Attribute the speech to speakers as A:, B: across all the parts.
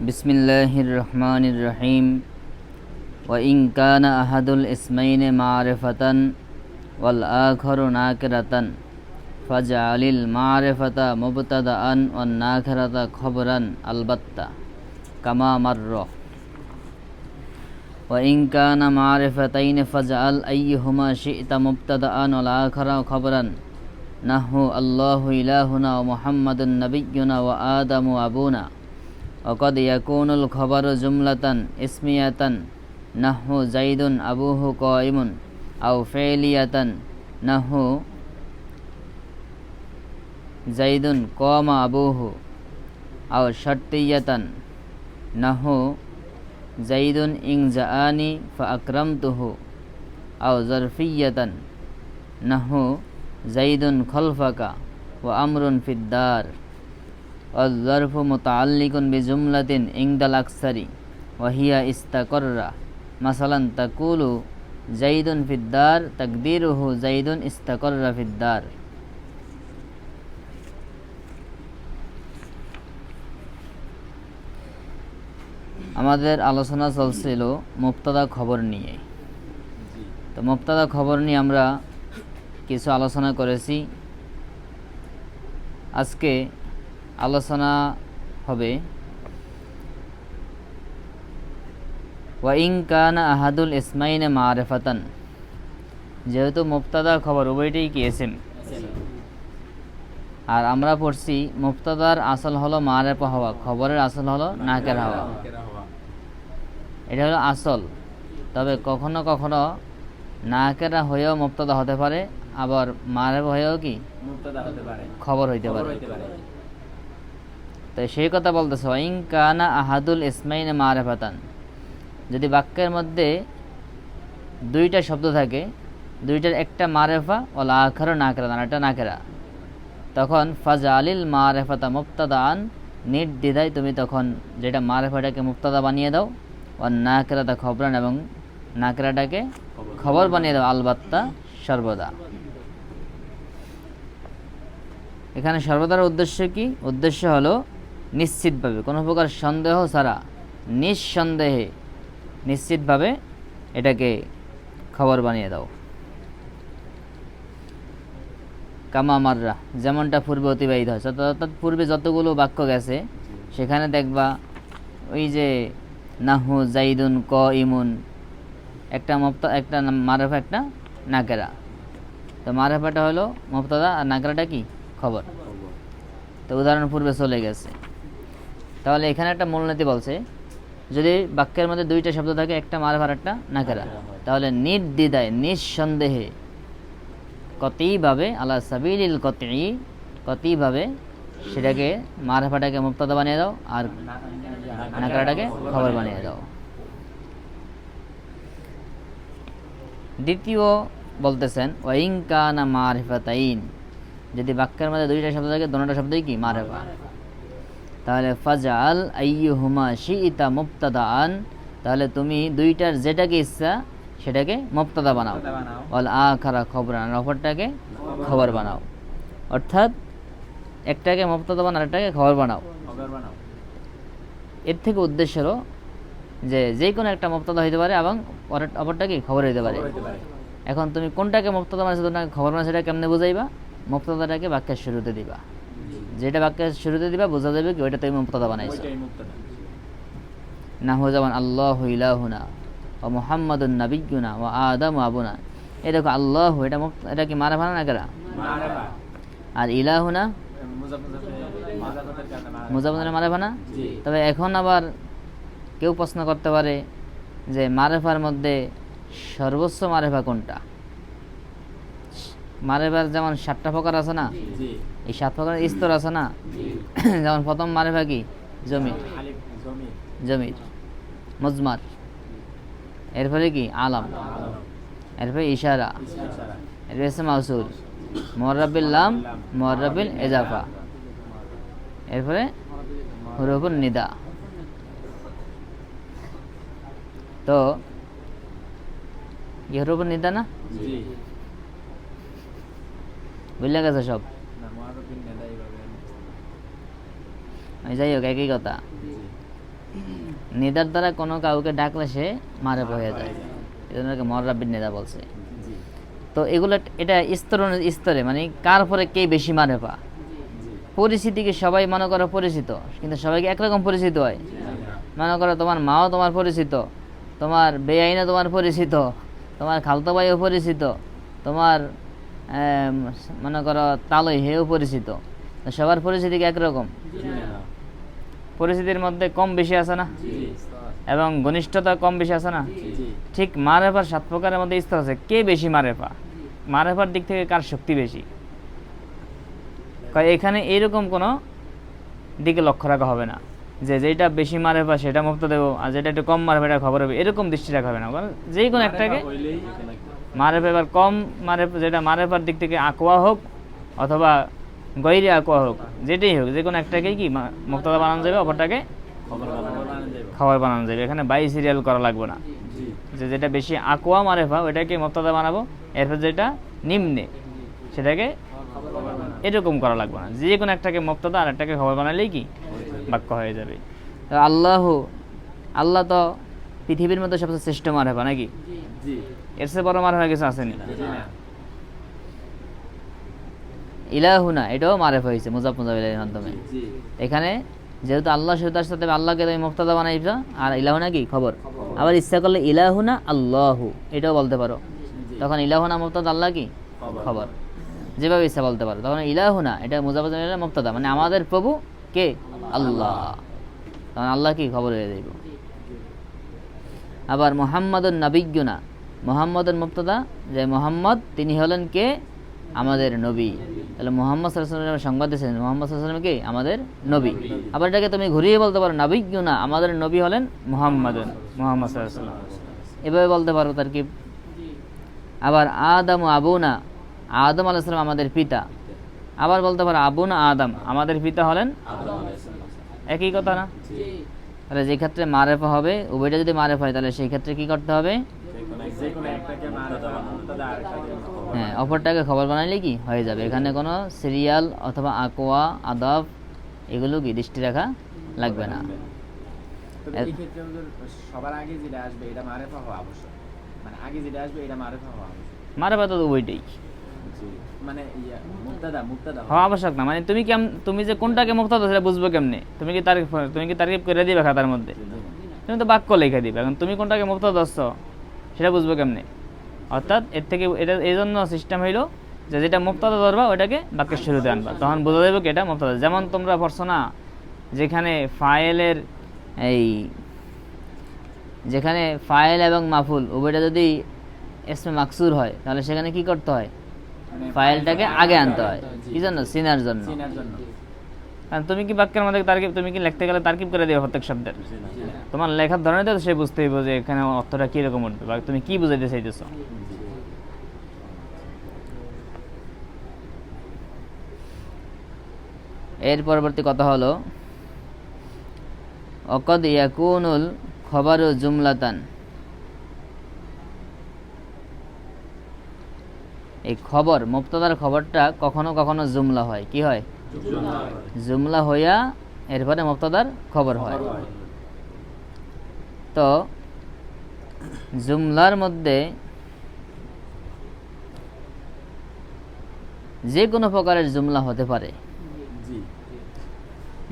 A: বিসমিল্লাহির রহমানির রহিম। ওয়া ইন কানা আহাদুল ইসমাইনি মারিফাতান ওয়াল আখারু নাকিরাতান ফাজআলিল মারিফাতা মুবতাদাআন ওয়ান নাকিরাতা খবরান আলবাত্তা কামা মাররা। ওয়া ইন কানা মারিফাতাইনি ফাজআল আইয়ুহুমা শি'তা মুবতাদাআন ওয়াল আখারা খবরান নাহু আল্লাহু ইলাহুনা ওয়া মুহাম্মাদুন নাবিয়্যুনা ওয়া আদামু আবুনা। وقد يكون الخبر جملة اسمية نحو زيد أبوه قائم أو فعلية نحو زيد قام أبوه أو شرطية نحو زيد إن جاءني فأكرمته أو ظرفية نحو زيد خلفك وأمر في الدار। والظرف متعلق بجملة عند الأكثر وهي استقر، مثلا تقول زيد في الدار تقديره زيد استقر في الدار। আমাদের আলোচনা চলছিল মুবতাদা খবর নিয়ে। তো মুবতাদা খবর নিয়ে আমরা কিছু আলোচনা করেছি। আজকে আলোচনা হবে ওয়া ইন কানা আহাদুল ইসমাইনি মারিফাতান। যেহেতু মুবতাদা খবর উভয়টাই কি ইসম, আর আমরা পড়ছি মুবতাদার আসল হলো মারিফা হওয়া, খবরের আসল হলো নাকেরা হওয়া। এটা হলো আসল। তবে কখনো কখনো নাকেরা হয়েও মুবতাদা হতে পারে, আবার মারিফা হয়েও কি মুবতাদা হতে পারে, খবর হইতে পারে। তো সেই কথা বলতেছে ওয়া ইন কানা আহাদুল ইসমাইনি মারিফাতান। যদি বাক্যের মধ্যে দুইটা শব্দ থাকে, দুইটার একটা মারিফা ওয়াল আখারু নাকিরাতান, এটা নাকিরা, তখন ফাজআলিল মারিফাতা মুবতাদাআন, নির্দ্বিধায় তুমি তখন যেটা মারিফাটাকে মুবতাদা বানিয়ে দাও, ওয়ান নাকিরাতা খবরান, এবং নাকিরাটাকে খবর বানিয়ে দাও, আলবাত্তা সর্বদা। এখানে সর্বদার উদ্দেশ্য কি? উদ্দেশ্য হলো নিশ্চিতভাবে, কোনো প্রকার সন্দেহ ছাড়া নিঃসন্দেহে নিশ্চিতভাবে এটাকে খবর বানিয়ে দাও। কামা মাররা, যেমনটা পূর্বে অতিবাহিত হয়, অর্থাৎ পূর্বে যতগুলো বাক্য গেছে সেখানে দেখবা ওই যে নাহু জাইদুন ক ইমুন, একটা একটা মারেফা একটা নাকেরা। তো মারেফাটা হলো মুবতাদা আর নাকেরাটা কি খবর। তো উদাহরণ পূর্বে চলে গেছে। তাহলে এখানে একটা মূলনীতি বলছে, যদি বাক্যের মধ্যে দুইটা শব্দ থাকে, একটা মারিফা আর একটা নাকেরা, তাহলে নির্দ্বিধায় নিঃসন্দেহে কতিভাবে আলা সাবিলিল কতঈ, কতিভাবে সেটাকে মারিফাটাকে মুবতাদা বানিয়ে দাও আর নাকেরাটাকে খবর বানিয়ে দাও। দ্বিতীয় বলতেছেন ওয়া ইন কানা মারিফাতাইন। যদি বাক্যের মধ্যে দুইটা শব্দ থাকে, দুটোটা শব্দই কি মারিফা, তাহলে ফাজআল আইয়ুহুমা শি'তা মুবতাদাআন, তাহলে তুমি দুইটার যেটাকে ইচ্ছা সেটাকে মুবতাদা বানাও, ওয়াল আখারা খবরান, অপরটাকে খবর বানাও। অর্থাৎ একটাকে মুবতাদা বানাও, আরেকটাকে খবর বানাও। এর থেকে উদ্দেশ্য হলো যে কোনো একটা মুবতাদা হইতে পারে এবং অপরটাকে খবর হইতে পারে। এখন তুমি কোনটাকে মুবতাদা বানাইছো, কোনটাকে খবর বানাইছো, সেটা কেমনে বুঝাইবা? মুবতাদাটাকে বাক্যের শুরুতে দিবা, যেটা বাক্যের শুরুতে দিবা বোঝা যাবে কি ওইটা তুমি মুবতাদা বানাইছো। নাহু যেমন আল্লাহু ইলাহুনা ওয়া মুহাম্মাদুন নাবিয়্যুনা ওয়া আদামু আবুনা। এই দেখো আল্লাহু, এটা কি মারিফা না নাকিরা? মারিফা। আর ইলাহুনা মুজাফফার মারিফা না? তবে এখন আবার কেউ প্রশ্ন করতে পারে যে মারিফার মধ্যে সর্বোচ্চ মারিফা কোনটা? মারিফার যেমন 7টা প্রকার আছে না, এই 7 প্রকারের স্তর আছে না। যেমন প্রথম মারিফা কি? জমির, মুজমার, এরপরে কি আলাম, এরপরে ইশারা, এরপরে ইসম মাউসুল, মুআররাবিল লাম, মুআররাবিল ইজাফা, এরপরে হুরুফুন নিদা। তো হুরুফুন নিদা না, বুঝলে গেছে সব? যাই হোক একই কথা। নিদার দ্বারা কোনো কাউকে ডাকলে সে মারেফা হয়ে যায়, এজন্য এটাকে মররাব্বিন নিদা বলছে। তো এগুলো এটা স্তরে মানে কার পরে কে বেশি মারেফা। পরিচিতিকে সবাই মনে করো পরিচিত, কিন্তু সবাইকে একরকম পরিচিত হয়। মনে করো তোমার মাও তোমার পরিচিত, তোমার বেআইনও তোমার পরিচিত, তোমার খালতো ভাইও পরিচিত, তোমার মনে করো তালই হেও পরিচিত। সবার পরিচিতি কি একরকম? পরিচিতির মধ্যে কম বেশি আছে না, এবং ঘনিষ্ঠতা কম বেশি আছে না। ঠিক মারেফার 7 প্রকারের মধ্যে স্তর আছে। কে বেশি মারেফা, মারেফার দিক থেকে কার শক্তি বেশি, এখানে এইরকম কোনো দিকে লক্ষ্য রাখা হবে না যে যেটা বেশি মারেফা সেটা মুক্ত দেবো, আর যেটা একটু কম মারেফা এটা খবর হবে, এরকম দৃষ্টি রাখা হবে না। কারণ যে কোনো একটাকে মারেফা এবার কম মারেফা, যেটা মারেফার দিক থেকে আকোয়া হোক অথবা গৈরে আকোয়া হোক, যেটাই হোক, যে কোনো একটাকেই কি মুক্তদা বানানো যাবে, অপরটাকে খবর বানানো যাবে। এখানে বাই সিরিয়াল করা লাগবে না, যে যেটা বেশি আকোয়া মারেফা ওইটাকে মুক্তদা বানাবো, এরপর যেটা নিম্নে সেটাকে এরকম করা লাগবে না। যে কোনো একটাকে মুক্তদা আর একটাকে খবর বানালেই কি বাক্য হয়ে যাবে। আল্লাহ তো পৃথিবীর মধ্যে সবচেয়ে শ্রেষ্ঠ মারেফা নাকি? এর চেয়ে বড় মারেফা কিছু আসেনি। ইলাহুনা এটাও মারেফা হয়েছে মুজাফ মুজাফিলের মাধ্যমে। এখানে যেহেতু আল্লাহ সেহেতু তার সাথে আল্লাহকে তুমি মুক্তদা বানাইছো, আর ইলাহুনা কি খবর। আবার ইচ্ছা করলে ইলাহুনা আল্লাহু এটাও বলতে পারো, তখন ইলাহুনা মুক্তদা, আল্লাহ কি খবর, যেভাবে ইচ্ছা বলতে পারো। তখন ইলাহুনা এটা মুজাফ মুজাফিলের মুক্তদা, মানে আমাদের প্রভু কে? আল্লাহ, তখন আল্লাহ কি খবর হয়ে যাইব। আবার মুহাম্মাদুন নাবিয়্যুনা, মুহাম্মাদুন মুবতাদা, যে মুহাম্মদ তিনি হলেন কে? আমাদের নবী। তাহলে মুহাম্মদ সাল্লাল্লাহু আলাইহি ওয়াসাল্লাম সংবাদ দিয়েছেন মুহাম্মদ সাল্লাল্লাহু আলাইহি ওয়াসাল্লাম কে? আমাদের নবী। আবার এটাকে তুমি ঘুরিয়ে বলতে পারো নাবিয়্যুনা, আমাদের নবী হলেন মুহাম্মাদুন, মুহাম্মদ সাল্লাল্লাহু আলাইহি ওয়াসাল্লাম, এভাবে বলতে পারো তারকিব। আবার আদম আবুনা, আদম আলাইহিস সালাম আমাদের পিতা। আবার বলতে পারো আবুনা আদম, আমাদের পিতা হলেন একই কথা না? তাহলে যে ক্ষেত্রে মারেফা হবে, উভয়টা যদি মারেফা হয় তাহলে সেই ক্ষেত্রে কি করতে হবে? হ্যাঁ, অপরটাকে খবর বানাইলে কি হয়ে যাবে। এখানে কোনো সিরিয়াল অথবা আকোয়া আদাব এগুলো কি দৃষ্টি রাখা লাগবে না।
B: সবার আগে যেটা আসবে এটা মারেফা হওয়া আবশ্যক, মানে আগে যেটা আসবে এটা মারেফা হওয়া আবশ্যক।
A: মারেফা তো উভয়টাই,
B: মানে মুক্তাদা
A: হওয়া আবশ্যক না। মানে তুমি যে কোনটাকে মুক্তাদা সেটা বুঝবো কেমনে? তুমি কি তারিফ করে দিবে খাতার মধ্যে? তুমি তো বাক্য লিখে দিবে, এখন তুমি কোনটাকে মুক্তাদা দচ্ছ সেটা বুঝবো কেমনে? অর্থাৎ এর থেকে এটা এই জন্য সিস্টেম হইলো যে যেটা মুক্তাদা ধরবা ওইটাকে বাক্যের শুরুতে আনবা, তখন বোঝা যাবে কি এটা মুক্তাদা। যেমন তোমরা পড়ছো না, যেখানে ফাইল এবং মাফুল উভয়টা যদি ইসমে মাকসুর হয় তাহলে সেখানে কি করতে হয়? ফাইলটাকে আগে আনতে হয়। কি জন্য? সিনার জন্য। কারণ তুমি কি বাক্যের মধ্যে তারকিব, তুমি কি লিখতে গেলে তারকিব করে দেবে প্রত্যেক শব্দের? তোমার লেখার ধরনে তো সে বুঝতে হইব যে এখানে অর্থটা কিরকম উঠবে বা তুমি কি বুঝাইতে চাইতেছো। এর পরবর্তী কথা হলো অকদ ইয়াকুনুল খবরু জুমলাতান। এই খবর মুবতাদার খবরটা কখনো কখনো জুমলা হয়। কি হয়? জুমলা হইয়া এরপরে মুবতাদার খবর হয়। তো জুমলার মধ্যে যে কোনো প্রকারের জুমলা হতে পারে।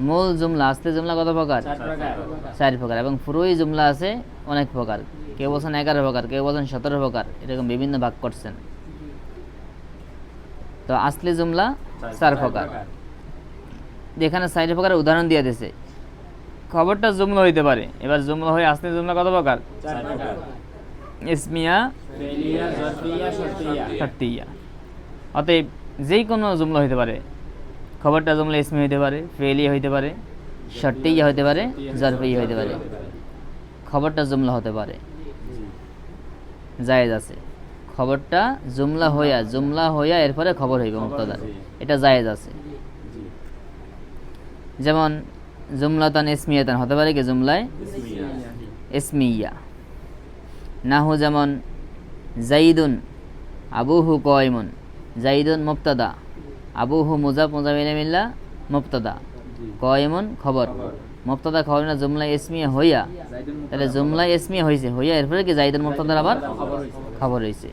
A: মূল জুমলা, আস্তে জুমলা কত প্রকার? 4 প্রকার। এবং ফুরুই জুমলা আছে অনেক প্রকার, কেউ বলছেন 11 প্রকার, কেউ বলছেন 17 প্রকার, এরকম বিভিন্ন ভাগ করছেন। তো আসলি জুমলা 4 প্রকার। এখানে 4 প্রকারের উদাহরণ দিয়ে দিয়েছে। খবরটা জুমলা হইতে পারে। এবার জুমলা হয়ে আসলি জুমলা কত প্রকার?
B: 4 প্রকার।
A: ইসমিয়া,
B: ফেলিয়া, জরফিয়া, শর্তিয়া।
A: শর্তিয়া। অতএব যেই কোনো জুমলা হইতে পারে। খবরটা জুমলা ইসমি হইতে পারে, ফেলিয়া হইতে পারে, শর্তিয়া হইতে পারে, জরফিয়া হইতে পারে। খবরটা জুমলা হতে পারে, জায়েজ আছে। খবরটা জুমলা হইয়া এরপরে খবর হইবে মুবতাদার, এটা জায়েজ আছে। যেমন জুমলাতান ইসমিয়াতান হতে পারে কি? জুমলায় ইসমিয়া। নাহু যেমন জাইদুন আবুহু কায়িমুন, জাইদুন মুবতাদা, আবুহু মুজাফ মুজাফ ইলাইহি মুবতাদা, কায়িমুন খবর, মুবতাদা খবর না জুমলা ইসমিয়া হইয়া,
B: জাইদুন
A: তাহলে জুমলা ইসমিয়া হয়েছে, হইয়া এরপরে কি জাইদুন মুবতাদার আবার
B: খবর হইছে।
A: খবর হয়েছে।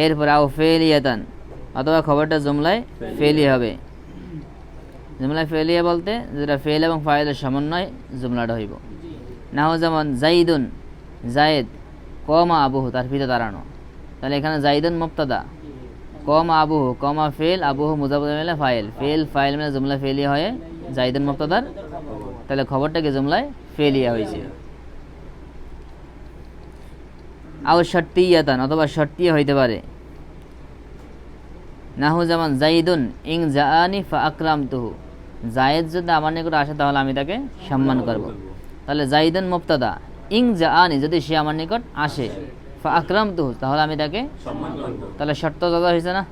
A: এরপরে আও ফেলিয়াতান, অথবা খবরটা জুমলায় ফেলি হবে। জুমলায় ফেলিয়া বলতে যেটা ফেল এবং ফাইলের সমন্বয় জুমলাটা হইব। না হয় যেমন জাইদুন, জায়েদ কমা আবুহু, তার পিতা দাঁড়ানো। তাহলে এখানে জাইদুন মুবতাদা, কমা আবুহু, কমা ফেল, আবুহু মুজাফফর মিলে ফাইল, ফেল ফাইল মিলে জুমলা ফেলিয়া হয়ে জাইদুন মুবতাদার, তাহলে খবরটাকে জুমলায় ফেলিয়া হয়েছে। আও শর্তিয়াতান, অথবা শর্তিয়া হইতে পারে। নাহু যেমন জাইদুন ইং জাআনি ফা আকরামতুহু, জায়েদ যদি আমার নিকট আসে তাহলে আমি তাকে সম্মান করব। তাহলে জাইদুন মুবতাদা, ইং জাআনি যদি সে আমার নিকট আসে, ফা আকরামতুহু তাহলে আমি তাকে, তাহলে শর্ত দাদা হয়েছে না।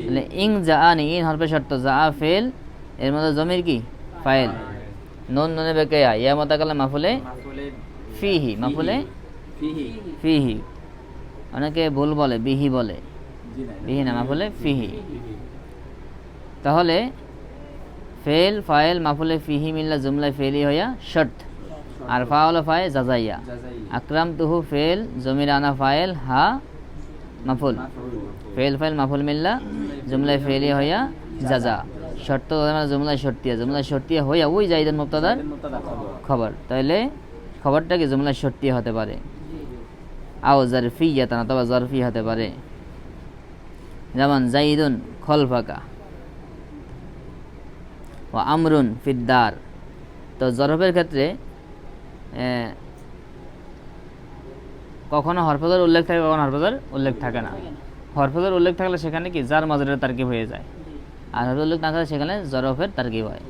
A: তাহলে ইং জাআনি, ইন হরফে শর্ত, জাআ ফেল, এর মধ্যে জমির কি ফাইল, নুন নুনে বেকায়া, ইয়া মুতাকাল্লিম মাফুলে
B: মাফুলে
A: ফিহি, মাফুলে
B: ফিহি,
A: ফিহি, অনেকে ভুল বলে বিহি বলে,
B: জি না,
A: বিহি না মাফুলে ফিহি। তাহলে ফেল ফাইল মাফুলে ফিহি মিল্লা জুমলায় ফেলি হইয়া শর্ত, আর ফা হলো ফায়ে জাজাইয়া।
B: জাযাই
A: আকরাম তুহু ফেল, জমির আনা ফাইল, হা মাফুল,
B: মাফুল
A: ফেল ফাইল মাফুল মিল্লা জুমলায় ফেলি হইয়া জাজা। শর্ত জুমলায় শর্তিয়া, জুমলায় শর্তিয়া হইয়া ওই জাইদুন মুবতাদার
B: জাইদুন মুবতাদা খবর।
A: খবর, তাইলে খবরটা কি জুমলায় শর্তিয়া হতে পারে। আও জারফিয়াতান, অথবা জারফি হতে পারে। যেমন জাইদুন খলফাকা ও আমরুন ফিদ্দার। তো জরফের ক্ষেত্রে কখনো হরফজের উল্লেখ থাকে, কখনো হরফজের উল্লেখ থাকে না। হরফজের উল্লেখ থাকলে সেখানে কি জার মাজরের তারকিব হয়ে যায়, আর হরফের উল্লেখ না থাকলে সেখানে জরফের তারকিব হয়।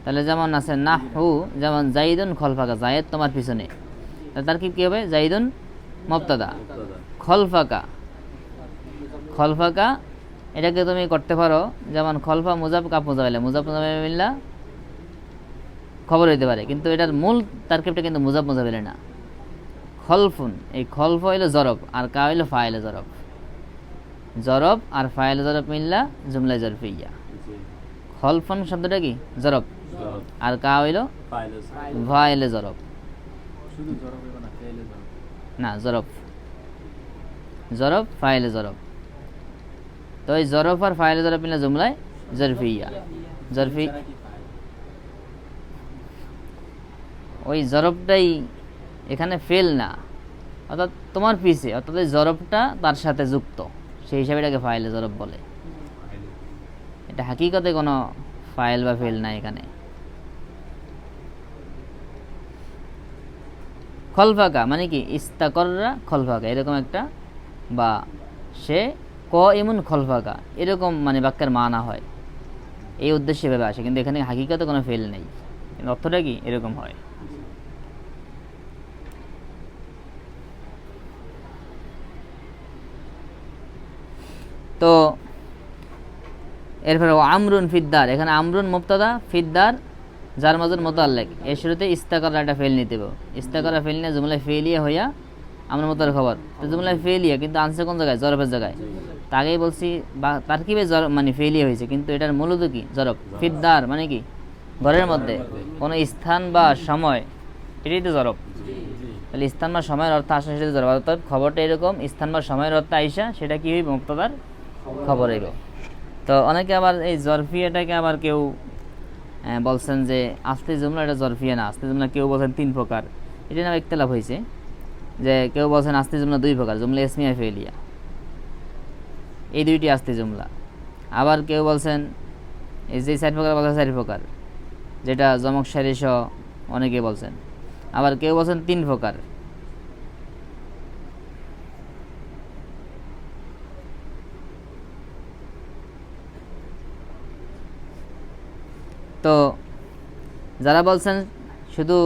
A: তাহলে যেমন আছে নাহু, যেমন জাইদুন খলফাকা, জায়েদ তোমার পিছনে, তার তারকিব কী হবে, জাইদুন মুবতাদা, খলফাকা, খলফাকা এটাকে তুমি করতে পারো যেমন খলফা মুজাফ কাপ মুজাফিলা, মুজাফ মুজাফিলা খবর হইতে পারে, কিন্তু এটার মূল তারকিবটা কিন্তু মুজাফ মুজাফিলা না। খলফুন, এই খলফ হইলো জরব, আর কা হইলো ফাইলে জরব। জরব আর ফাইলে জরব মিল্লা জুমলা জরফিয়া। খলফুন শব্দটা কি জরব, আর কা হইলো ফাইলে জরব,
B: শুধু জরব হইব না, ফেলে জরব।
A: না জরব, জরব ফাইলে জরব। তো এই জরব আর ফাইলে জরব মিল্লা জুমলায় জরফিয়া। জরফি
B: তারা কি পায়?
A: ওই জরবটাই এখানে ফেল না, অর্থাৎ তোমার পিছে, অর্থাৎ এই জরবটা তার সাথে যুক্ত, সেই হিসাবে এটাকে ফাইলে জরব বলে। এটা হাকিকতে কোনো ফাইল বা ফেল না এখানে। খলফাকা মানে কি ইস্তাকররা খলফাকা, এরকম একটা, বা সে ক ইমুন খলফাকা, এরকম মানে বাক্যের মানা হয়, এই উদ্দেশ্যে ভেবে আসে, কিন্তু এখানে হাকিকতে কোনো ফেল নেই, অর্থটা কি এরকম হয়। তো এরপরে আমরুন ফিদ্দার, এখানে আমরুন মুবতাদা, ফিদ্দার যার মাজুর মুতাল্লিক, এর শুরুতে ইস্তাকারা একটা ফেল নিতে হবে। ইস্তাকারা ফেল নিয়ে জুমলায় ফেলিয়া হইয়া আমরা মুতার খবর, তো জুমলায় ফেলিয়া কিন্তু আনছে কোন জায়গায়, জরফের জায়গায়। তা আগেই বলছি বা তারকিবে মানে ফেলিয়া হয়েছে, কিন্তু এটার মূলত কি জরফ। ফিদ্দার মানে কি ঘরের মধ্যে, কোনো স্থান বা সময়, এটাই তো জরফ। তাহলে স্থান বা সময়ের অর্থ আসা, সেটা জরফ। অর্থাৎ খবরটা এরকম স্থান বা সময়ের অর্থ আইসা, সেটা কি হইব মুবতাদার খবর হইব। তো অনেকে আবার এই জরফিয়াটাকে আবার কেউ বলছেন যে আস্তে জুমলা, এটা জরফিয়া না, আস্তে জুমলা কেউ বলছেন 3 প্রকার, এটা নাম ইখতিলাফ হয়েছে। যে কেউ বলছেন আস্তে জুমলা 2 প্রকার, জুমলা ইসমিয়া ফেলিয়া, এই দুইটি আস্তে জুমলা। আবার কেউ বলছেন এই যে 4 প্রকার বলা 4 প্রকার, যেটা জমক সারি সহ অনেকে বলছেন। আবার কেউ বলছেন 3 প্রকার। তো যারা বলছেন শুধু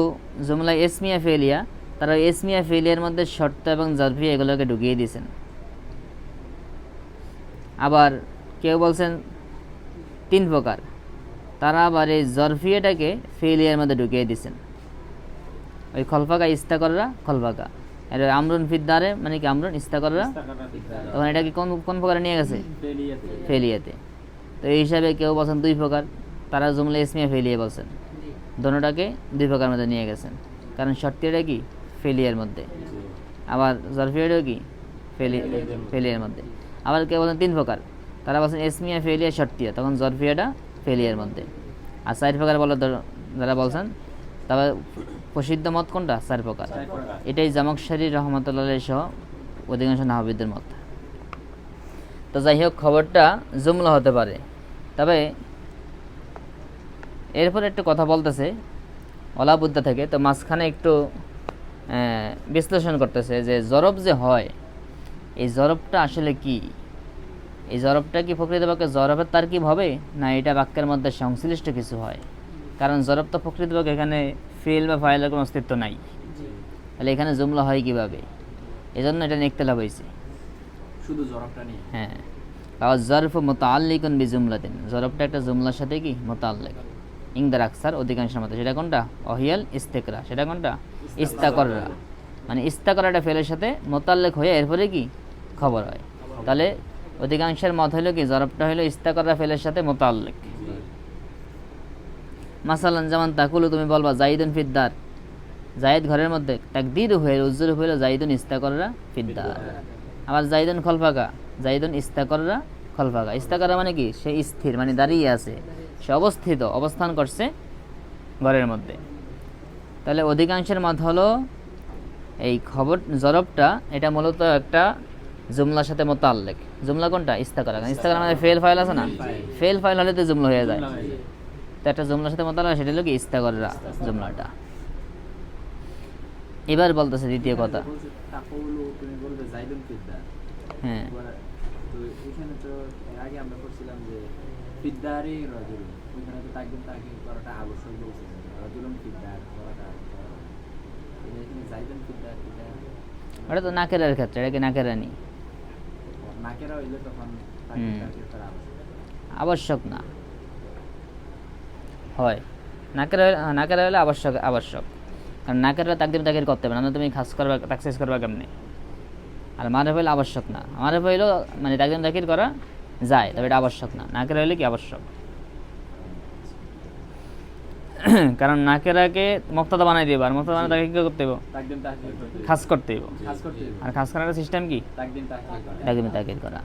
A: জুমলা ইসমিয়া ফেলিয়া, তারা ইসমিয়া ফেলিয়ার মধ্যে শর্ত এবং জরফিয়া এগুলোকে ঢুকিয়ে দিয়েছেন। আবার কেউ বলছেন 3 প্রকার, তারা আবার এই জরফিয়াটাকে ফেলিয়ার মধ্যে ঢুকিয়ে দিয়েছেন। ওই খলফাকা ইস্তাকররা খলফাকা, এর আমরুন ফিদ্দারে মানে কি আমরুন ইস্তাকররা, তখন এটাকে কোন কোন প্রকারে নিয়ে গেছে, ফেলিয়াতে। তো এই হিসাবে কেউ বলছেন 2 প্রকার, তারা জুমলা ইসমিয়া ফেলিয়া বলছেন। দোনোটাকে দুই প্রকার মধ্যে নিয়ে গেছেন, কারণ শর্তিয়াটা কি ফেলিয়ার মধ্যে, আবার জরফিয়াটাও কি ফেলিয়ার মধ্যে। আবার কেউ বলেন তিন প্রকার, তারা বলছেন এসমিয়া ফেলিয়া শর্তিয়া, তখন জরফিয়াটা ফেলিয়ার মধ্যে। আর চার প্রকার বলে যারা বলছেন, তবে প্রসিদ্ধ মত কোনটা? চার প্রকার। এটাই জামকশারী রহমতুল্লাহ সহ অধিকাংশ নাহবিদের মত। তো যাই হোক, খবরটা জুমলা হতে পারে। তবে এরপর একটু কথা বলতেছে অলাবুদ্দা থেকে, তো মাঝখানে একটু বিশ্লেষণ করতেছে যে জরব যে হয়, এই জরবটা আসলে কি, এই জরবটা কি প্রকৃতপক্ষে জরবের তারকিব হবে, না এটা বাক্যের মধ্যে সংশ্লিষ্ট কিছু হয়? কারণ জরব তো প্রকৃতপক্ষে এখানে ফিল বা ফাইলের কোনো অস্তিত্ব নাই, তাহলে এখানে জুমলা হয় কিভাবে? এজন্য এটা নিয়ে ইখতিলাফ হয়েছে
B: শুধু জরবটা নিয়ে।
A: হ্যাঁ, আর জরফ মুতাআল্লিকুন বিজুমলাতিন, জরবটা একটা জুমলার সাথে কি মুতাআল্লিক, ইনদার আকসার অধিকাংশের মতে। সেটা কোনটা? অহিয়াল ইস্তিকরা। সেটা কোনটা? ইস্তাকররা, মানে ইস্তাকরাটা ফেলের সাথে মুতাআল্লিক হয়ে এরপরে কি খবর হয়। তাহলে অধিকাংশের মত হলো কি জরবটা হলো ইস্তাকররা ফেলের সাথে মুতাআল্লিক। মাসালান যেমন তাকুলু, তুমি বলবা জাইদুন ফিদ্দার, জায়েদ ঘরের মধ্যে, তাকদির হয়ে উজ্জুর হইল জাইদুন ইস্তাকররা ফিদ্দার। আবার জাইদুন খলফাকা, জাইদুন ইস্তাকররা খলফাকা। ইস্তাকররা মানে কি? সে স্থির, মানে দাঁড়িয়ে আছে, সে অবস্থিত, অবস্থান করছে ঘরের মধ্যে। তাহলে অধিকাংশের মত হলো এই খবর জরবটা এটা মূলত একটা জুমলার সাথে মুতাআল্লিক। জুমলা কোনটা? ইস্তাকরা। ইস্তাকরা মানে ফেল ফাইল আছে না, ফেল ফাইল হলে তো জুমলা হয়ে যায়। তো একটা জুমলার সাথে মুতাআল্লিক, সেটা হলো কি ইস্তাকররা জুমলাটা। এবার বলতেছে দ্বিতীয় কথা,
B: তাকুলু তুমি বলবে জাইদুন ফিদ্দার।
A: হ্যাঁ,
B: তো এখানে তো এর আগে আমরা করছিলাম যে ফিদ্দারি রাজুল, ওইখানে তো তাকদিম তাকিদ করাটা আবশ্যক বলছে, রাজুলুন ফিদ্দার করাটা। এখানে জাইদুন ফিদ্দার, এটা
A: ওটা তো নাকেরার ক্ষেত্রে, এটা কি নাকেরা নি,
B: নাকেরা হইলে তখন তাকদিম তাকিদ করা আবশ্যক।
A: আবশ্যক না হয়। নাকেরা হলে আবশ্যক, কারণ নাকেরা তাকদিম তাকিদ করতে হবে না, তুমি খাস করবা তাকসিস করবা কেমনি। আর মারফ হইলে আবশ্যক না, মারফ হইলেও মানে তাকদিম তাকিদ করা যায়, তবে এটা আবশ্যক না। নাকেরা হইলে কি আবশ্যক, কারণ নাকেরাকে মুক্তাদা বানাই দিব, আর মুক্তাদা বানাই তাকে কি করতে হবে?
B: তাকদিম তাকিদ করতে
A: খাস করতে হবে।
B: খাস করতে হবে।
A: আর খাস করার সিস্টেম কি?
B: তাকদিম তাকিদ করা।
A: তাকদিম তাকিদ করা।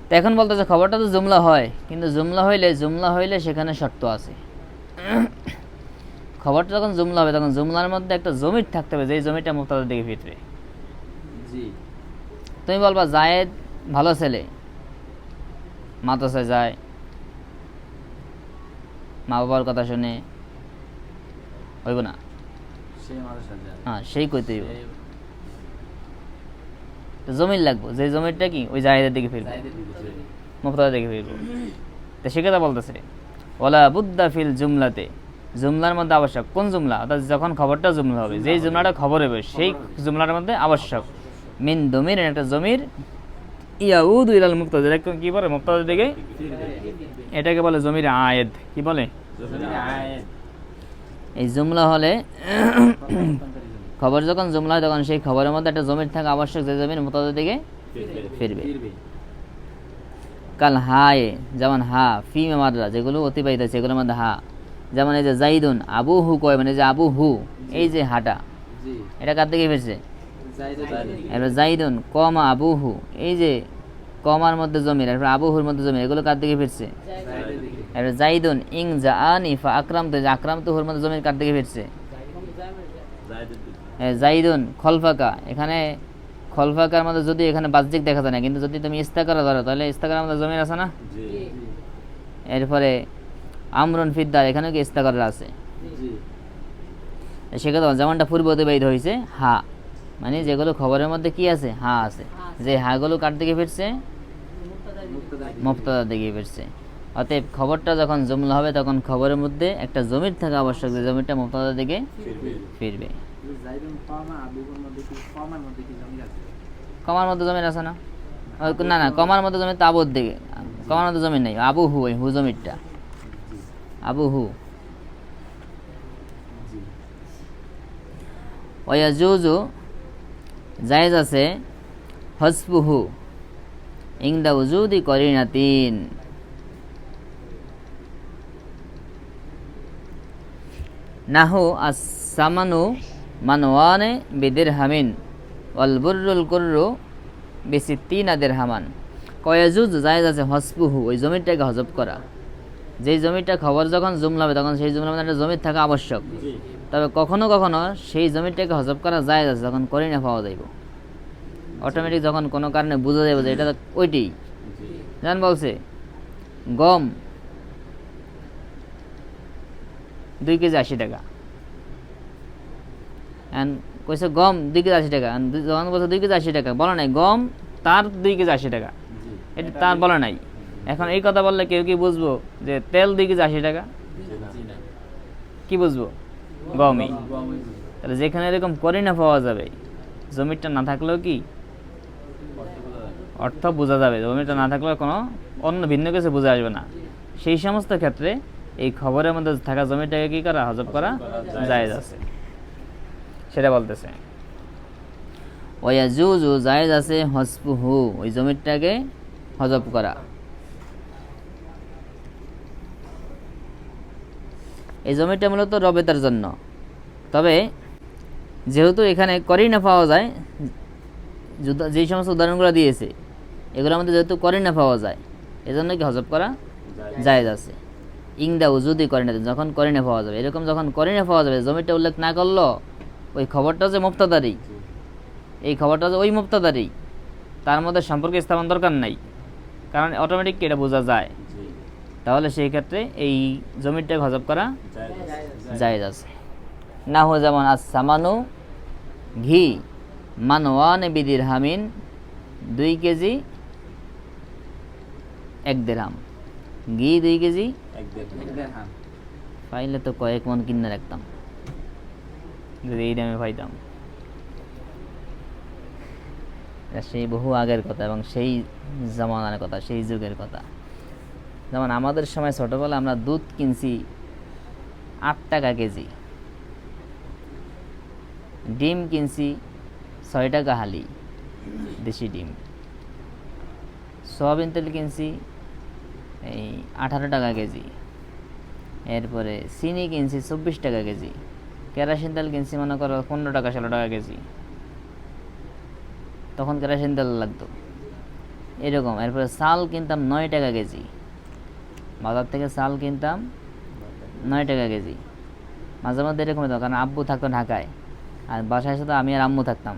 A: তো এখন বলতেছে খবরটা তো জুমলা হয়, কিন্তু জুমলা হইলে সেখানে শর্ত আছে। খবরটা যখন জুমলা হবে, তখন জুমলার মধ্যে একটা জমির থাকতে হবে, যেই জমিটা মুক্তাদার দিকে ফিরবে।
B: জি,
A: তুমি বলবা জায়েদ ভালো ছেলে, মাদ্রাসায় যায়, মা বাবার কথা শুনে, হইব না?
B: সে মাদ্রাসা যায়।
A: হ্যাঁ, সেই কইতে হইব। তো জমির লাগবো, যে জমিটা কি ওই জায়েদের দিকে ফিরবে,
B: জাইদের দিকে চলে।
A: মুক্তাদার দিকে ফিরবে। তো সে কথা বলতেছে ওয়ালা বুদ্দা ফিল জুমলাতে, জুমলার মধ্যে আবশ্যক। কোন জুমলা? অর্থাৎ যখন খবরটা জুমলা হবে, যেই জুমলাটা খবর হবে, সেই জুমলার মধ্যে আবশ্যক মিন দমির, একটা জমির ইয়াউদু ইলাল মুক্তাদা, এটা কি বলে? মুক্তাদার দিকে, এটাকে বলে জমির আয়েদ। কি বলে? এই জুমলা হলে খবর যখন জুমলা হয়, তখন সেই খবরের মধ্যে একটা জমির থাকা আবশ্যক, যে জমির মুক্তাদার দিকে ফিরবে। কাল হায়ে, যেমন হা, ফি মাররা, যেগুলো অতিবাহিত আছে এগুলোর মধ্যে হা। যেমন এই যে জাইদুন আবু হু কয়, মানে যে আবু হু, এই যে হাটা, এটা কার দিকে ফিরছে? এবার জাইদুন কমা আবু হু, এই যে কমার মধ্যে জমির, এরপর আবু হুর মধ্যে জমির, এগুলো কার দিকে ফিরছে? এবার জাইদুন ইং জা আনি ফা আকরামতু, যে আকরামতু হুর মধ্যে জমির কার দিকে ফিরছে? জাইদুন খলফাকা, এখানে খলফাকার মধ্যে যদি এখানে বাহ্যিক দেখা যায় না, কিন্তু যদি তুমি ইস্তাকারা ধরো, তাহলে ইস্তাকারের মধ্যে জমির আছে না? এরপরে আমরুন ফিদ্দার, এখানেও কি ইস্তাকারা আছে? সেক্ষেত্রে যেমনটা পূর্ব অতিবাহিত হয়েছে হা, মানে যেগুলো খবরের মধ্যে কি আছে? হা আছে, যে হাগুলো কার দিকে ফিরছে? মুক্তাদার দিকে ফিরছে। অতএব খবরটা যখন জুমলা হবে, তখন খবরের মধ্যে একটা জমির থাকা আবশ্যক, যে জমিটা মুক্তাদার দিকে ফিরবে। কমার মধ্যে জমির আছে না? না না, কমার মধ্যে জমি তো আবুর দিকে, কমার মধ্যে জমির নাই, আবু হু, ওই হু জমিরটা আবু হু। ওয়াজুজু, জায়েজ আছে, হসবুহু ইংদা উজুদি করিনাতিন, নাহু আস-সামানু মানওয়ানে বিদিরহামিন ওয়াল বুররুল কুররু বিসিত্তিনা দিরহামান। কয়াজুজ জায়েজ আছে হসপুহু, ওই জমিটাকে হজব করা। যেই জমিটা খবর যখন জুমলা হবে তখন সেই জুমলার মধ্যে একটা জমির থাকা আবশ্যক। তবে কখনো কখনো সেই জমিটাকে হজব করা জায়েজ আছে যখন করিনা পাওয়া যাইব। অটোমেটিক যখন কোনো কারণে বুঝা যাবে যে এটা তো ওইটি। জান বলছে গম 2 কেজি 80 টাকা, অ্যান্ড কইছে গম 2 কেজি 80 টাকা, যখন বলছে 2 কেজি 80 টাকা বলা নাই গম তার 2 কেজি 80 টাকা, এটা তার বলা নাই। এখন এই কথা বললে কেউ কি বুঝবো যে তেল 2 কেজি 80 টাকা? কি বুঝবো? গমই। তাহলে যেখানে এরকম করিনা পাওয়া যাবে, জমিটা না থাকলেও কি অর্থ বোঝা যাবে, জমিটা না থাকলেও কোনো অন্য ভিন্ন কিছু বোঝা আসবে না। সেই সমস্ত ক্ষেত্রে এই খবরের মধ্যে থাকা জমিটাকে কি করা, হজব করা জায়েজ আছে, সেটা বলতেছে। ওয়াজুজু জায়েজ আছে হসপুহু, ওই জমিটাকে হজব করা। এই জমিটা মূলত রবেতার জন্য, তবে যেহেতু এখানে করিনা পাওয়া যায়, যেই সমস্ত উদাহরণগুলো দিয়েছে এগুলোর মধ্যে যেহেতু করিনা পাওয়া যায় এজন্য কি হজব করা জায়েজ আছে। ইংদা উজুদি করিনা, যখন করিনা পাওয়া যাবে, এরকম যখন করিনা পাওয়া যাবে, জমিটা উল্লেখ না করলো ওই খবরটা যে মুফতাদারি, এই খবরটা যে ওই মুফতাদারি, তার মধ্যে সম্পর্ক স্থাপন দরকার নাই, কারণ অটোমেটিক এটা বোঝা যায়। তাহলে সেই ক্ষেত্রে এই জমিটাকে হজব করা জায়েজ আছে। না হো যেমন আস-সামানু ঘি মানওয়ানে বিদিরহামিন, 2 কেজি 1 দিরহাম, ঘি 2 কেজি
B: 1 দিরহাম
A: পাইলে তো কয়েক মন কিনে রাখতাম যদি এই দামে পাইতাম। সেই বহু আগের কথা এবং সেই জামানার কথা, সেই যুগের কথা। যেমন আমাদের সময় ছোটবেলা আমরা দুধ কিনছি 8 টাকা কেজি, ডিম কিনছি 6 টাকা হালি দেশি ডিম, সয়াবিন তেল কিনছি এই 18 টাকা কেজি, এরপরে চিনি কিনছি 24 টাকা কেজি, কেরোসিন তেল কিনছি মনে করো 15 টাকা 16 টাকা কেজি, তখন কেরোসিন তেল লাগতো এরকম। এরপরে চাল কিনতাম 9 টাকা কেজি, বাজার থেকে চাল কিনতাম 9 টাকা কেজি। মাঝে মধ্যে এরকম হতো, কারণ আব্বু থাকতো ঢাকায় আর বাসায় সাথে আমি আর আম্মু থাকতাম।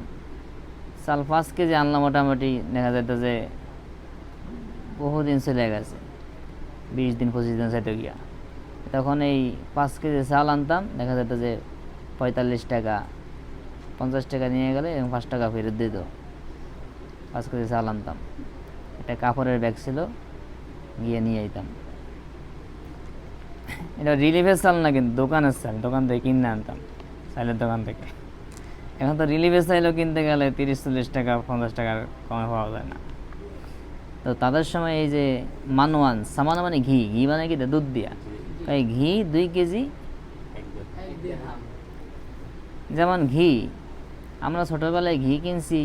A: চাল 5 কেজি আনলাম, মোটামুটি দেখা যেত যে বহুদিন চলে গেছে, 20 দিন 25 দিন চাইতে গিয়া। তখন এই 5 কেজি চাল আনতাম, দেখা যেত যে 45 টাকা 50 টাকা নিয়ে গেলে এবং 5 টাকা ফেরত দিত। 5 কেজি চাল আনতাম, একটা কাপড়ের ব্যাগ ছিল, গিয়ে নিয়ে যেতাম। এটা রিলিফের চাল না, কিন্তু দোকানের চাল, দোকান থেকে কিনে আনতাম, চাইলের দোকান থেকে। এখন তো রিলিফের চাইলেও কিনতে গেলে 30-40 টাকা 50 টাকার কমে পাওয়া যায় না। তো তাদের সময় এই যে মানওয়ান, সামানা মানে ঘি, ঘি মানে কি দুধ দিয়া, এই ঘি 2 কেজি
B: 1 দিরহাম।
A: যেমন ঘি আমরা ছোটোবেলায় ঘি কিনছি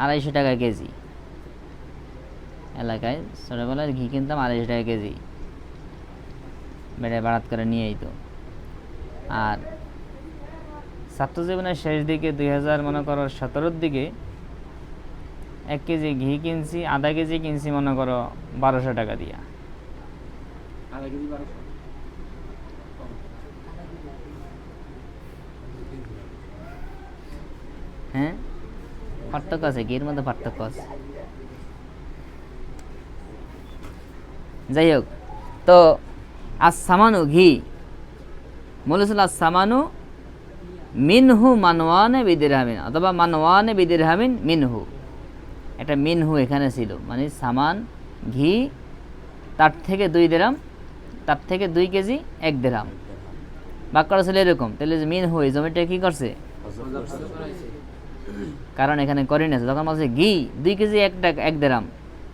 A: 250 টাকা কেজি, এলাকায় ছোটোবেলায় ঘি কিনতাম 250 টাকা কেজি, বেড়ে বাড়াত করে নিয়ে যেত। আর ছাত্র জীবনের শেষ দিকে 2000 মনে করো 17-র দিকে 1 কেজি ঘি কিনছি, আধা কেজি কিনছি মনে করো 1200 টাকা দিয়া।
B: আধা কেজি 1200?
A: হ্যাঁ, পার্থক্য আছে, ঘির মধ্যে পার্থক্য আছে। যাই হোক, তো আস-সামানু ঘি বলেছিল আস-সামানু মিনহু মানওয়ানে বিদিরহামিন, অথবা মানওয়ানে বিদিরহামিন মিনহু, একটা মিনহু এখানে ছিল, মানে সামান ঘি তার থেকে 2 দিরহাম, তার থেকে 2 কেজি 1 দিরহাম। বাক্যটা ছিল এরকম। তাহলে যে মিনহু, এই জমিটা কি করছে, কারণ এখানে করিনা আছে। তখন বলছে ঘি 2 কেজি 1 টাকা 1 দিরহাম,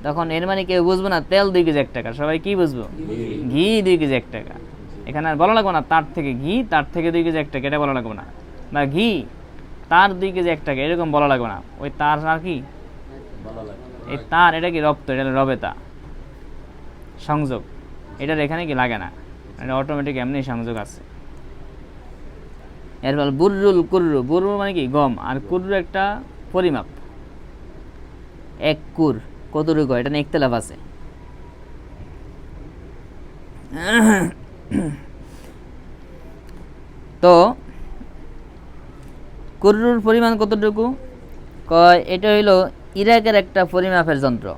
A: তখন এর মানে কেউ বুঝবো না তেল 2 কেজি 1 টাকা, সবাই কি বুঝবো, ঘি 2 কেজি 1 টাকা। এখানে আর বলা লাগবে না তার থেকে ঘি, তার থেকে 2 কেজি 1 টাকা, এটা বলা লাগবে না, বা ঘি তার 2 কেজি 1 টাকা, এরকম বলা লাগবে না। ওই তার আর কি এই তার, এটা কি রপ্ত, এটা রবেতা সংযোগ, এটার এখানে কি লাগে না, এটা অটোমেটিক এমনি সংযোগ আছে। এরপর বুররুল কুররু, বুররু মানে কি গম, আর কুররু একটা পরিমাপ। এক কুর কতটুকু, এটা নিয়ে ইখতিলাফ আছে। তো কুররুর পরিমাণ কতটুকু, কয় এটা হইল ইরাকের একটা পরিমাপের যন্ত্র।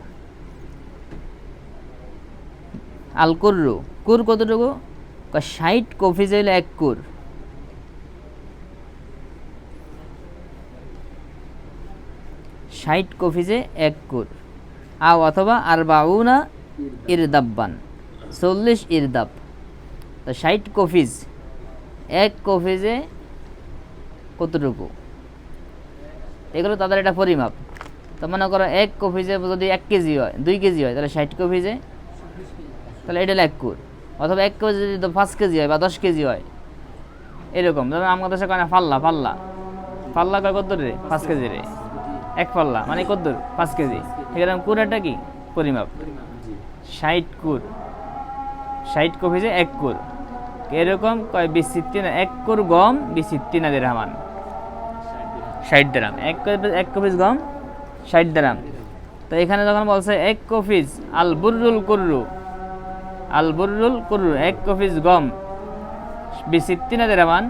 A: আল কুররু, কুর কতটুকু, কয় 60 কফিজ হইল এক কুর। ষাট কফিজে এক কুর, আও অথবা আর বাউনা ইরদাব্বান, 40 ইরদাব। তো 60 কফিজ, এক কফিজে কতটুকু, এগুলো তাদের একটা পরিমাপ। তো মনে করো এক কফিজে যদি 1 কেজি হয়, 2 কেজি হয়, তাহলে 60 কফিজে, তাহলে এটা হলো এক কুর। অথবা এক কেজি যদি 5 কেজি হয় বা 10 কেজি হয়, এরকম। যেমন আমাদের দেশে কয় না পাল্লা, পাল্লা পাল্লা কয় কত রে, 5 কেজি রে, এক পাল্লা মানে কত, 5 কেজি। এরকম কুড়াটা কি পরিমাপ, 60 কুর, 60 কফিজে এক কুর। এরকম কয় বিসিত্তিনা, এক কুর গম বিসিত্তিনা দিরহামান, 60 দিরহাম। এক কফিজ গম 60 দিরহাম। তো এখানে যখন বলছে এক কফিজ আল বুররুল কুররু, আল বুররুল কুররু, এক কফিজ গম বিসিত্তিনা দিরহামান,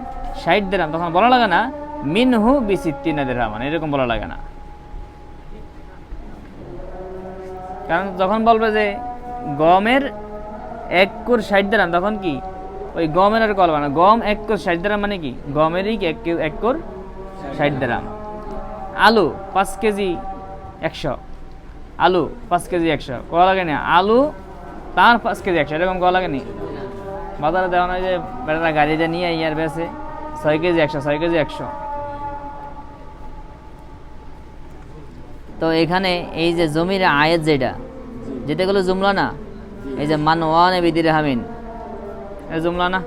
A: 60 দিরহাম, তখন বলা লাগে না মিনহু বিসিত্তিনা দিরহামান, এরকম বলা লাগে না। কারণ যখন বলবে যে গমের এক কুর 60 দিরহাম, তখন কি ওই গমের আর কলবা না, গম এক কুর 60 দিরহাম মানে কি গমেরই এক কুর 60 দিরহাম। আলু 5 কেজি 100, আলু 5 কেজি 100 কয়া লাগে না, আলু তার 5 কেজি 100, এরকম কয়া লাগে নি। বাজারে দেওয়া নয় যে বেটারা গাড়িতে নিয়ে ইয়ার বেছে 6 কেজি 100, 6 কেজি 100। তো এখানে এই যে জমির আয়াত যেটা গেলো জুমলা না, এই যে মানওয়ানে বিদির হামিন, এই জুমলা না,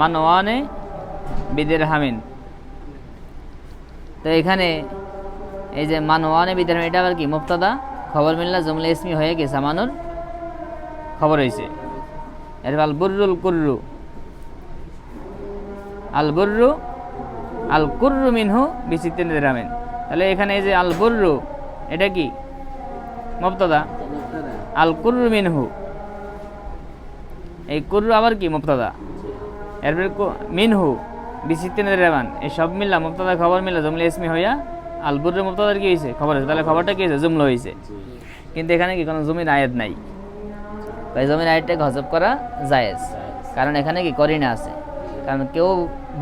A: মানওয়ানে বিদির হামিন। তো এখানে এই যে মানওয়ানে বিদির হামিন, এটা আবার কি মুবতাদা, খবর মিললা জুমলা ইসমি হয়ে গেছে, আমানুর খবর হয়েছে। এর আল বুররুল কুররু, আল বুররু আল কুররু মিনহু বিসিত্তিন দিরহামিন। তাহলে এখানে এই যে আল বুররু, এটা কি মুবতাদা, আল কুররু মিনহু, এই কুররু আবার কি মুবতাদা, এরপর মিনহু বিসিত্তিন দিরহামান, এই সব মিললা মুবতাদা খবর মিললা জুমলা ইসমি হইয়া আল বুররু মুবতাদার কি হয়েছে, খবর হয়েছে। তাহলে খবরটা কি হয়েছে, জুমলা হয়েছে। কিন্তু এখানে কি কোনো জমির আয়াত নাই, তাই জমির আয়াতটাকে হজব করা জায়েজ, কারণ এখানে কি করিনা আছে। কারণ কেউ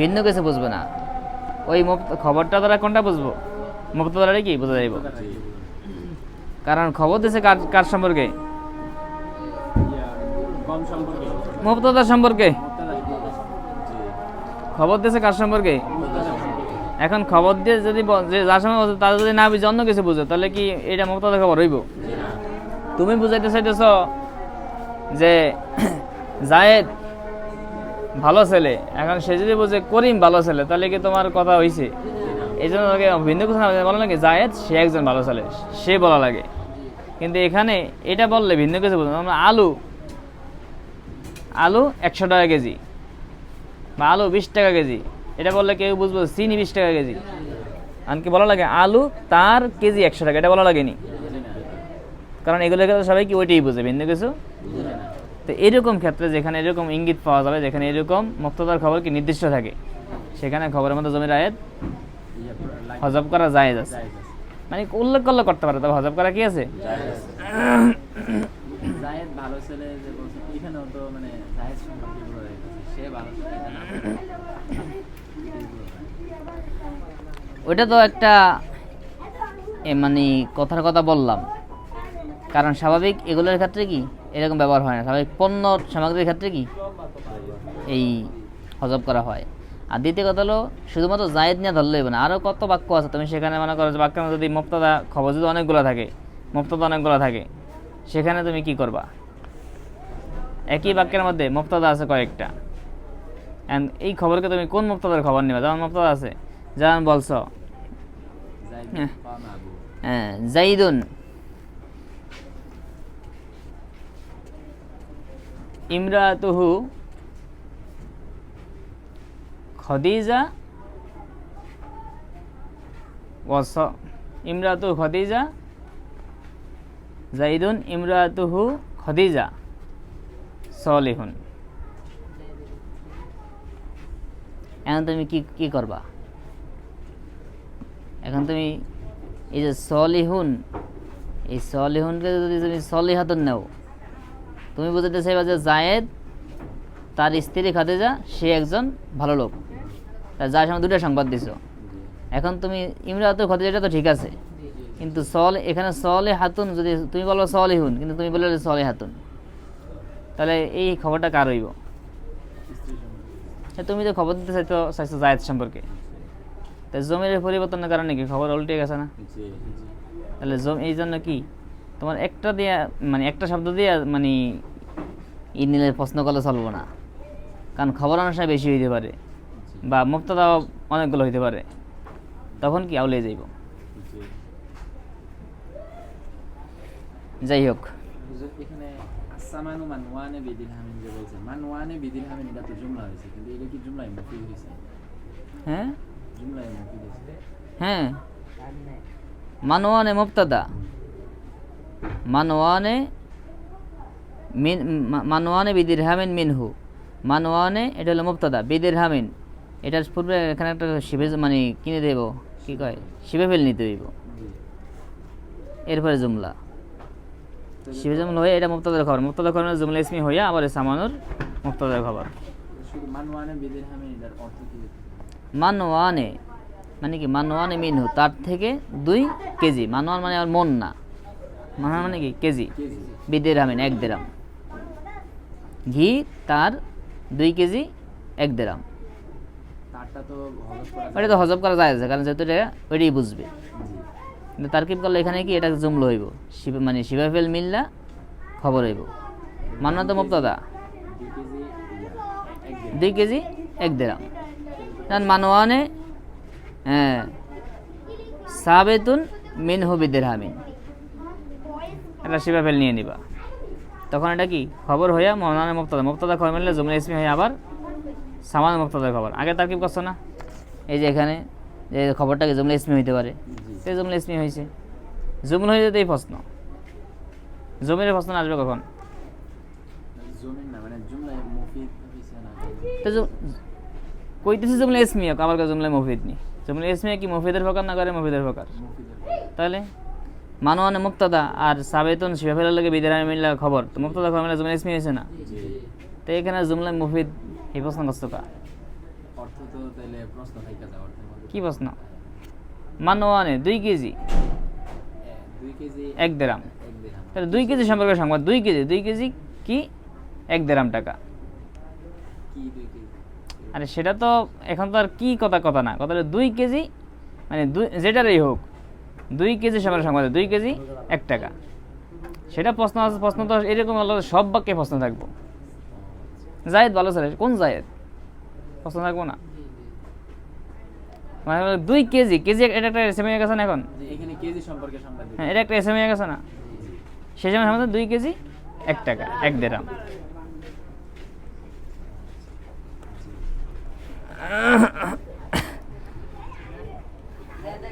A: ভিন্ন কিছু বুঝবে না, ওই খবরটা দ্বারা কোনটা বুঝবো, মুবতাদারে কি বোঝা যাইব। কারণ খবর দিছে কার সম্পর্কে, মুবতাদার সম্পর্কে। খবর দিছে কার সম্পর্কে, এখন খবর দিয়ে যদি যার সময় তারা যদি না বুঝে অন্য কিছু বুঝে, তাহলে কি এটা মুবতাদা খবর হইব? তুমি বুঝাইতে চাইতেছ যে জায়েদ ভালো ছেলে, এখন সে যদি বুঝে করিম ভালো ছেলে, তাহলে কি তোমার কথা হয়েছে? এই জন্য তাকে ভিন্ন কিছু বলা লাগে, জায়েদ সে একজন ভালো ছেলে, সে বলা লাগে। কিন্তু এখানে এটা বললে ভিন্ন কিছু বুঝবো। আমরা আলু 100 টাকা কেজি বা আলু 20 টাকা কেজি, এটা বললে কেউ বুঝবো চিনি 20 টাকা কেজি। এমনকি বলা লাগে আলু তার কেজি 100 টাকা, এটা বলা লাগেনি। কারণ এগুলো সবাই কি ওইটাই বুঝে, ভিন্ন কিছু। তো এরকম ক্ষেত্রে যেখানে এরকম ইঙ্গিত পাওয়া যাবে, যেখানে এরকম মুবতাদার খবর কি নির্দিষ্ট থাকে, সেখানে খবরের মধ্যে জমির আয়াত হজব করা জায়েজ আছে। মানে উল্লেখ করলে করতে পারে, তবে হজব করা কি আছে,
B: জায়েদ ভালো ছেলে যে বলছে, এখানেও তো মানে জায়েদ সম্পর্কে বলা হয়েছে, সে ভালো ছেলে।
A: ওইটা তো একটা মানে কথার কথা বললাম, কারণ স্বাভাবিক এগুলোর ক্ষেত্রে কি এরকম ব্যবহার হয় না, স্বাভাবিক পণ্য সামগ্রীর ক্ষেত্রে কি এই হজব করা হয়। আর দ্বিতীয় কথা হলো শুধুমাত্র জায়েদ নিয়ে ধরলে হবে না, আরও কত বাক্য আছে। তুমি সেখানে মনে করো যে বাক্যের মধ্যে যদি মুবতাদা খবর যদি অনেকগুলো থাকে, সেখানে তুমি কি করবা? একই বাক্যের মধ্যে মুবতাদা আছে কয়েকটা, এন্ড এই খবরকে তুমি কোন মুবতাদার খবর নিবা? যেমন মুবতাদা আছে, যেমন বলছো জাইদুন ইমরাতুহু খদিজা ইমরাতুহু খদিজা জাইদুন ইমরাতুহু খদিজা সলিহুন। এখন তুমি কি কি করবা? এখন তুমি এই যে সলিহুন, এই সলিহুনকে যদি তুমি সলিহাতুন নাও, তুমি বুঝতে চাইবা যে জায়েদ তার স্ত্রী খাদিজা সে একজন ভালো লোক, তার যার সঙ্গে দুটো সংবাদ দিছো। এখন তুমি ইমরাতুহু খদিজাটা তো ঠিক আছে, কিন্তু এখানে সলিহাতুন যদি তুমি বলো সলিহুন, কিন্তু তুমি বললে সলিহাতুন, তাহলে এই খবরটা কার হইব? তুমি তো খবর দিতে চাইছো জায়েদ সম্পর্কে, তাই জমির পরিবর্তনের কারণে কি খবর উল্টে গেছে না? তাহলে এই জন্য কি তোমার একটা দিয়া মানে একটা শব্দ দিয়ে মানে ই নিলে প্রশ্ন করলে চলবো না, কারণ খবর অনুসারে বেশি হইতে পারে বা মুক্তদা অনেকগুলো হইতে পারে, তখন কি আউলে যাইব। যাই হোক,
B: এখানে আসামানু মানওয়ানে বিদিরহামিন যে বলছে, মানওয়ানে বিদিরহামিন এটা তো জুমলা হয়েছে, কিন্তু এটা কি জুমলায় মুফিদ হয়েছে?
A: হ্যাঁ
B: জুমলায় মুফিদ হয়েছে।
A: হ্যাঁ, মানওয়ানে মুবতাদা, মানওয়ানে মানওয়ানে বিদিরহামিন মিনহু, মানওয়ানে এটা হলো মুবতাদা, বিদিরহামিন এটার পূর্বে এখানে একটা শিবে মানে কিনে দেব, কি কয় শিবে ফেল নিতে হইব, এরপরে জুমলা শিবে জুমলা হয়ে এটা মুবতাদার খবর, মুবতাদার খবর জুমলা ইসমি হইয়া আবার সামানুর মুবতাদার খবর।
B: শুধু মানওয়ানে বিদিরহামিন এটার অর্থ কি?
A: মানওয়ানে মানে কি? মানওয়ানে মিনহু তার থেকে 2 কেজি, মানওয়ান মানে আর মন না, মানওয়ান মানে কি কেজি, বিদিরহামিন 1 দিরহাম, ঘি তার 2 কেজি 1 দিরহাম।
B: তারটা তো হজব করা
A: ওটা তো হজব করা যায়, কারণ যেহেতু এটা ওইটাই বুঝবে। কিন্তু তারকিব করলে এখানে কি এটা জুমলা হইব, মানে শিবাফেল মিল্লা খবর হইব। মানওয়ান তো মুবতাদা, 2 কেজি 1 দিরহাম, কারণ মানওয়ানে সাবেতুন মিনহু বিদিরহামিন, এটা শিবাফেল নিয়ে নিবা, তখন এটা কি খবর হইয়া মানওয়ানে মুবতাদা, মুবতাদা খবর মিললে জুমলা ইসমি হয়ে আবার সামান মুবতাদার খবর। আগে তারকিব করছো না, এই যে এখানে যে খবরটা কি জুমলা ইসমি হইতে পারে, সেই জুমলা ইসমি হয়েছে, জুমলা হয়ে যেতে এই প্রশ্ন, জমির প্রশ্ন আসবে কখন?
B: জমিন না, মানে জুমলায় মুফিদ হইছে না,
A: তো কইতেছি জুমলা ইসমি হোক, আবার জুমলা মুফিদ নি, জুমলা ইসমি কি মুফিদের প্রকার না করে মুফিদের প্রকার?
B: মুফিদের।
A: তাহলে মানওয়ানে মুবতাদা আর সাবেতুন শিবাফেলের লাগে বিদিরহামিন মিল্লা খবর, তো মুবতাদা খবর মিলে জুমলা ইসমি হয়েছে না? তো এখানে জুমলা মুফিদ এই প্রশ্ন করছো কা?
B: অর্থ তো তাহলে প্রশ্ন থাইকা যায়, অর্থের মধ্যে
A: কি প্রশ্ন? মানওয়ানে 2 কেজি
B: 2 কেজি
A: 1 দিরহাম,
B: 1 দিরহাম।
A: তাহলে 2 কেজি সম্পর্কে সংবাদ, 2 কেজি কি 1 দিরহাম টাকা।
B: কি 2 কেজি?
A: আরে সেটা তো এখন তো আর কি কথা না, কথা হলো 2 কেজি মানে যেটারই হোক 2 কেজি সম্পর্কে সংবাদ, 2 কেজি 1 টাকা। সেটা প্রশ্ন তো এরকম হলো, সব বাক্যে প্রশ্ন থাকবো। জায়েদ ভালো ছেলে, কোন জায়েদ? প্রশ্ন থাকবো না, মানে 2 কেজি এটা একটা এসএম হয়ে গেছে না এখন?
B: যে এখানে কেজি সম্পর্কে সংবাদ দিতে।
A: হ্যাঁ, এটা একটা এসএম হয়ে গেছে না? সেই সময় আমাদের 2 কেজি 1 টাকা 1 দিরহাম।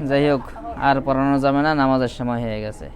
A: যাই হোক, আর পড়ানো যাবে না, নামাজের সময় হয়ে গেছে।